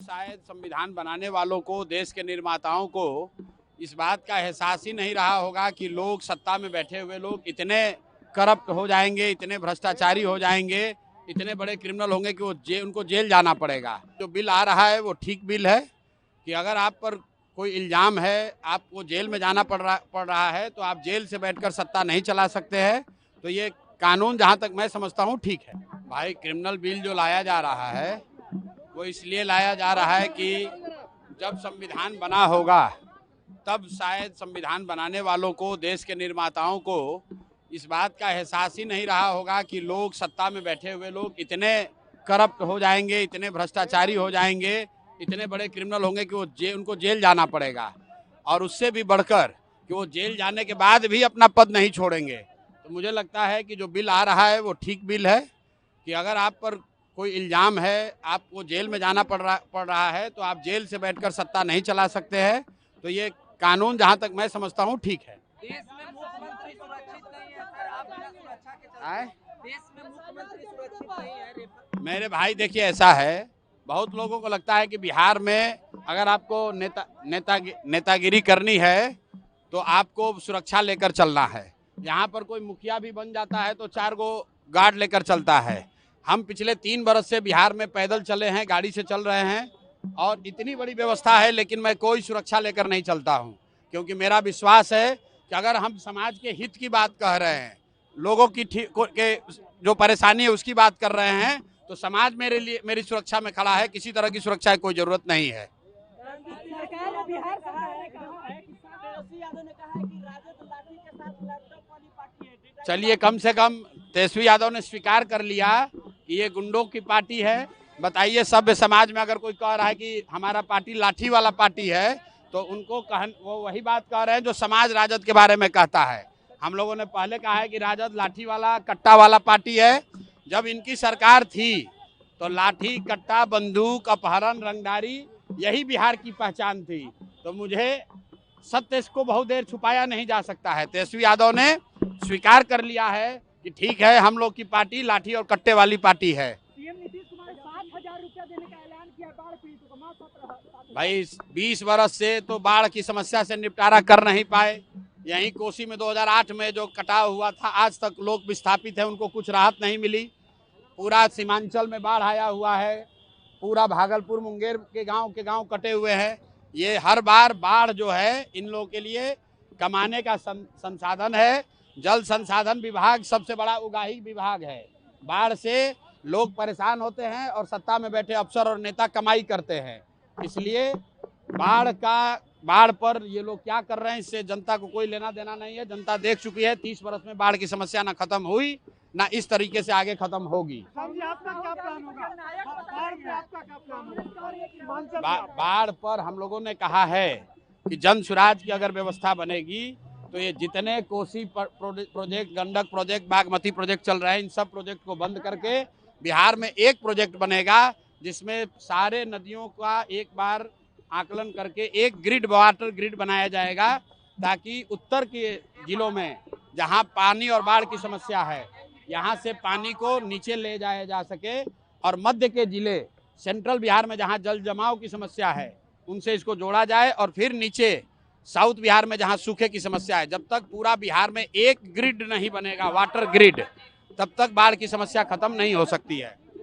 शायद संविधान बनाने वालों को, देश के निर्माताओं को इस बात का एहसास ही नहीं रहा होगा कि लोग, सत्ता में बैठे हुए लोग इतने करप्ट हो जाएंगे, इतने भ्रष्टाचारी हो जाएंगे, इतने बड़े क्रिमिनल होंगे कि उनको जेल जाना पड़ेगा। जो बिल आ रहा है वो ठीक बिल है कि अगर आप पर कोई इल्जाम है, आपको जेल में जाना पड़ रहा है तो आप जेल से बैठकर सत्ता नहीं चला सकते हैं। तो ये कानून जहाँ तक मैं समझता हूँ ठीक है। भाई, क्रिमिनल बिल जो लाया जा रहा है वो इसलिए लाया जा रहा है कि जब संविधान बना होगा तब शायद संविधान बनाने वालों को, देश के निर्माताओं को इस बात का एहसास ही नहीं रहा होगा कि लोग, सत्ता में बैठे हुए लोग इतने करप्ट हो जाएंगे, इतने भ्रष्टाचारी हो जाएंगे, इतने बड़े क्रिमिनल होंगे कि उनको जेल जाना पड़ेगा। और उससे भी बढ़कर कि वो जेल जाने के बाद भी अपना पद नहीं छोड़ेंगे। तो मुझे लगता है कि जो बिल आ रहा है वो ठीक बिल है कि अगर आप पर कोई इल्जाम है, आपको जेल में जाना पड़ रहा है तो आप जेल से बैठकर सत्ता नहीं चला सकते हैं। तो ये कानून जहां तक मैं समझता हूं ठीक है। देश में मुख्यमंत्री सुरक्षित नहीं है सर, आप सुरक्षा के चलते देश में मुख्यमंत्री सुरक्षित नहीं है। मेरे भाई, देखिए, ऐसा है, बहुत लोगों को लगता है कि बिहार में अगर आपको नेतागिरी करनी है तो आपको सुरक्षा लेकर चलना है। यहाँ पर कोई मुखिया भी बन जाता है तो 4 गो गार्ड लेकर चलता है। हम पिछले 3 बरस से बिहार में पैदल चले हैं, गाड़ी से चल रहे हैं और इतनी बड़ी व्यवस्था है, लेकिन मैं कोई सुरक्षा लेकर नहीं चलता हूं, क्योंकि मेरा विश्वास है कि अगर हम समाज के हित की बात कह रहे हैं, लोगों की के जो परेशानी है उसकी बात कर रहे हैं, तो समाज मेरी सुरक्षा में खड़ा है। किसी तरह की सुरक्षा की कोई जरूरत नहीं है। चलिए, कम से कम तेजस्वी यादव ने स्वीकार कर लिया कि ये गुंडों की पार्टी है। बताइए, सभ्य समाज में अगर कोई कह रहा है कि हमारा पार्टी लाठी वाला पार्टी है तो उनको वो वही बात कह रहे हैं जो समाज राजद के बारे में कहता है। हम लोगों ने पहले कहा है कि राजद लाठी वाला, कट्टा वाला पार्टी है। जब इनकी सरकार थी तो लाठी, कट्टा, बंदूक, अपहरण, रंगदारी यही बिहार की पहचान थी। तो मुझे सत्य को बहुत देर छुपाया नहीं जा सकता है। तेजस्वी यादव ने स्वीकार कर लिया है कि ठीक है, हम लोग की पार्टी लाठी और कट्टे वाली पार्टी है। सीएम नीतीश कुमार 60,000 रुपया देने का ऐलान किया बाढ़ पीड़ितों को। भाई, 20 वर्ष से तो बाढ़ की समस्या से निपटारा कर नहीं पाए। यहीं कोसी में 2008 में जो कटाव हुआ था, आज तक लोग विस्थापित हैं, उनको कुछ राहत नहीं मिली। पूरा सीमांचल में बाढ़ आया हुआ है, पूरा भागलपुर, मुंगेर के गांव कटे हुए हैं। ये हर बार बाढ़ जो है इन लोगों के लिए कमाने का संसाधन है। जल संसाधन विभाग सबसे बड़ा उगाही विभाग है। बाढ़ से लोग परेशान होते हैं और सत्ता में बैठे अफसर और नेता कमाई करते हैं। इसलिए बाढ़ पर ये लोग क्या कर रहे हैं, इससे जनता को कोई लेना देना नहीं है। जनता देख चुकी है, 30 वर्ष में बाढ़ की समस्या ना खत्म हुई, ना इस तरीके से आगे खत्म होगी। बाढ़ पर हम लोगों ने कहा है कि जन सुराज की अगर व्यवस्था बनेगी तो ये जितने Kosi project, Gandak project, Bagmati project चल रहे हैं, इन सब प्रोजेक्ट को बंद करके बिहार में एक प्रोजेक्ट बनेगा जिसमें सारे नदियों का एक बार आकलन करके एक ग्रिड, वाटर ग्रिड बनाया जाएगा, ताकि उत्तर के जिलों में जहां पानी और बाढ़ की समस्या है, यहां से पानी को नीचे ले जाया जा सके, और मध्य के जिले, सेंट्रल बिहार में जहां जल जमाव की समस्या है, उनसे इसको जोड़ा जाए। और फिर नीचे साउथ बिहार में जहां सूखे की समस्या है, जब तक पूरा बिहार में एक ग्रिड नहीं बनेगा, वाटर ग्रिड, तब तक बाढ़ की समस्या खत्म नहीं हो सकती है।